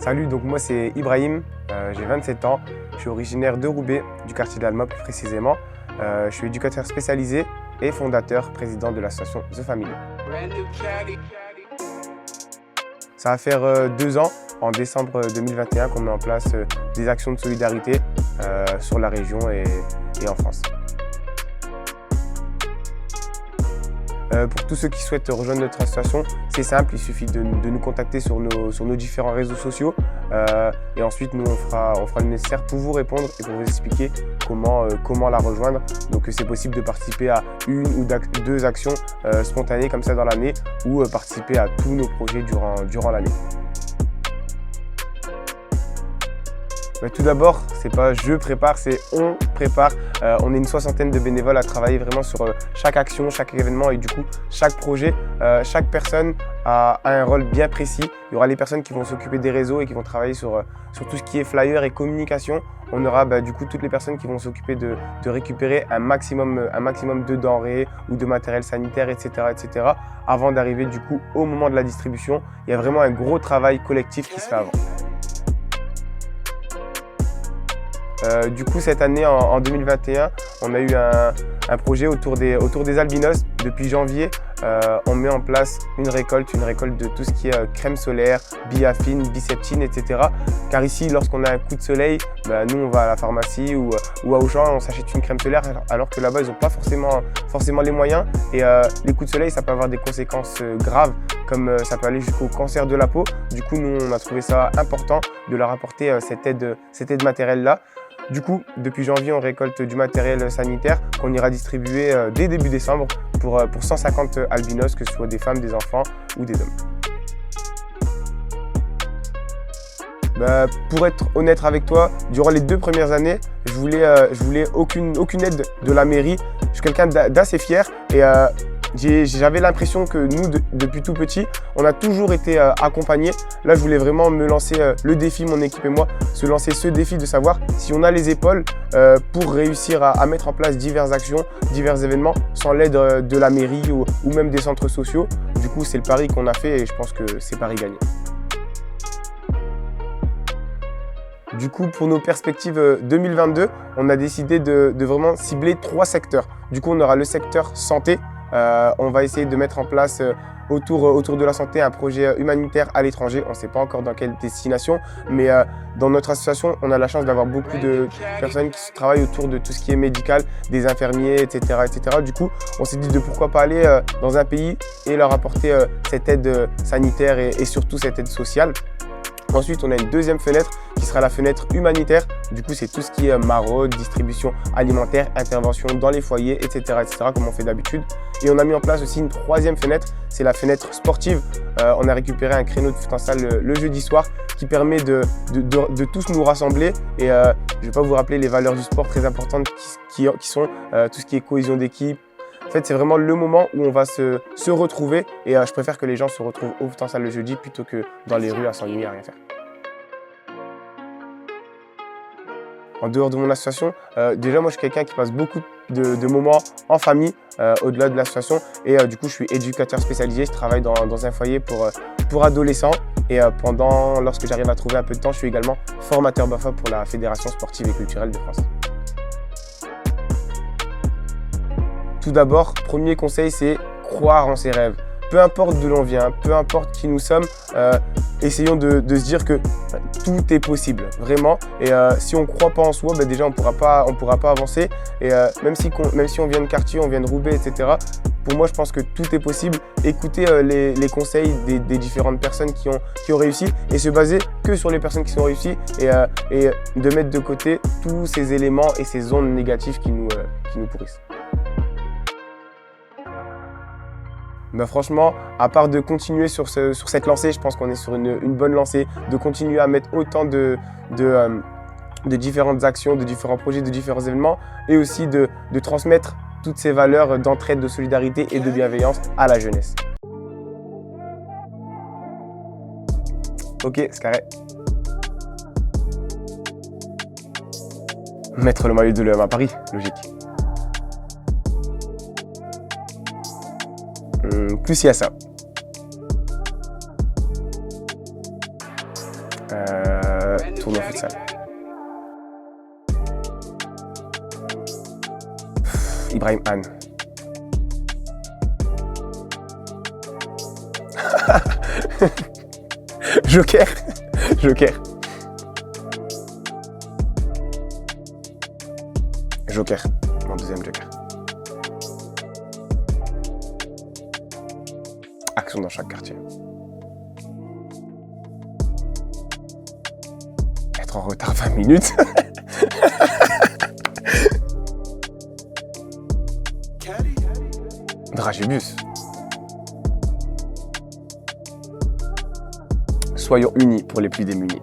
Salut, donc moi c'est Ibrahim, j'ai 27 ans, je suis originaire de Roubaix, du quartier d'Alma plus précisément. Je suis éducateur spécialisé et fondateur, président de l'association The Family. Ça va faire 2 ans, en décembre 2021, qu'on met en place des actions de solidarité sur la région et en France. Pour tous ceux qui souhaitent rejoindre notre association, c'est simple, il suffit de nous contacter sur nos différents réseaux sociaux et ensuite nous on fera le nécessaire pour vous répondre et pour vous expliquer comment la rejoindre. Donc c'est possible de participer à 1 ou 2 actions spontanées comme ça dans l'année ou participer à tous nos projets durant l'année. Tout d'abord, c'est pas je prépare, c'est on prépare. On est une 60aine de bénévoles à travailler vraiment sur chaque action, chaque événement et du coup chaque projet. Chaque personne a un rôle bien précis. Il y aura les personnes qui vont s'occuper des réseaux et qui vont travailler sur tout ce qui est flyer et communication. On aura du coup toutes les personnes qui vont s'occuper de récupérer un maximum de denrées ou de matériel sanitaire, etc. avant d'arriver du coup au moment de la distribution. Il y a vraiment un gros travail collectif qui se fait avant. Du coup, cette année, en 2021, on a eu un projet autour des albinos. Depuis janvier, on met en place une récolte de tout ce qui est crème solaire, biafine, biseptine, etc. Car ici, lorsqu'on a un coup de soleil, nous, on va à la pharmacie ou à Auchan, on s'achète une crème solaire, alors que là-bas, ils n'ont pas forcément les moyens. Et les coups de soleil, ça peut avoir des conséquences graves, comme ça peut aller jusqu'au cancer de la peau. Du coup, nous, on a trouvé ça important de leur apporter cette aide matérielle-là. Du coup, depuis janvier, on récolte du matériel sanitaire qu'on ira distribuer dès début décembre pour 150 albinos, que ce soit des femmes, des enfants ou des hommes. Pour être honnête avec toi, durant les 2 premières années, je voulais aucune aide de la mairie. Je suis quelqu'un d'assez fier et j'avais l'impression que nous, depuis tout petit, on a toujours été accompagnés. Là, je voulais vraiment me lancer le défi, mon équipe et moi, se lancer ce défi de savoir si on a les épaules pour réussir à mettre en place diverses actions, divers événements sans l'aide de la mairie ou même des centres sociaux. Du coup, c'est le pari qu'on a fait et je pense que c'est pari gagné. Du coup, pour nos perspectives 2022, on a décidé de vraiment cibler 3 secteurs. Du coup, on aura le secteur santé. On va essayer de mettre en place autour de la santé un projet humanitaire à l'étranger. On ne sait pas encore dans quelle destination, mais dans notre association, on a la chance d'avoir beaucoup de personnes qui travaillent autour de tout ce qui est médical, des infirmiers, etc. Du coup, on s'est dit de pourquoi pas aller dans un pays et leur apporter cette aide sanitaire et surtout cette aide sociale. Ensuite, on a une deuxième fenêtre qui sera la fenêtre humanitaire. Du coup, c'est tout ce qui est maraude, distribution alimentaire, intervention dans les foyers, etc. comme on fait d'habitude. Et on a mis en place aussi une 3e fenêtre, c'est la fenêtre sportive. On a récupéré un créneau de futsal le jeudi soir qui permet de tous nous rassembler. Et je ne vais pas vous rappeler les valeurs du sport très importantes qui sont tout ce qui est cohésion d'équipe. En fait, c'est vraiment le moment où on va se retrouver et je préfère que les gens se retrouvent au futsal le jeudi plutôt que dans les rues à s'ennuyer à rien faire. En dehors de mon association, déjà moi je suis quelqu'un qui passe beaucoup de moments en famille au-delà de l'association et du coup je suis éducateur spécialisé, je travaille dans un foyer pour adolescents et lorsque j'arrive à trouver un peu de temps, je suis également formateur BAFA pour la Fédération sportive et culturelle de France. Tout d'abord, premier conseil, c'est croire en ses rêves. Peu importe d'où l'on vient, peu importe qui nous sommes, essayons de se dire que tout est possible, vraiment. Et si on ne croit pas en soi, déjà on pourra pas avancer. Et même si on vient de quartier, on vient de Roubaix, etc., pour moi, je pense que tout est possible. Écoutez les conseils des différentes personnes qui ont réussi et se baser que sur les personnes qui sont réussies et de mettre de côté tous ces éléments et ces ondes négatives qui nous pourrissent. Franchement, à part de continuer sur cette lancée, je pense qu'on est sur une bonne lancée, de continuer à mettre autant de différentes actions, de différents projets, de différents événements et aussi de transmettre toutes ces valeurs d'entraide, de solidarité et de bienveillance à la jeunesse. Ok, c'est carré. Mettre le maillot de l'OM à Paris, logique. Plus il y a ça. Ibrahim Han. Joker. Joker. Joker. Mon deuxième joker. Action dans chaque quartier. Être en retard 20 minutes. Dragibus. Soyons unis pour les plus démunis.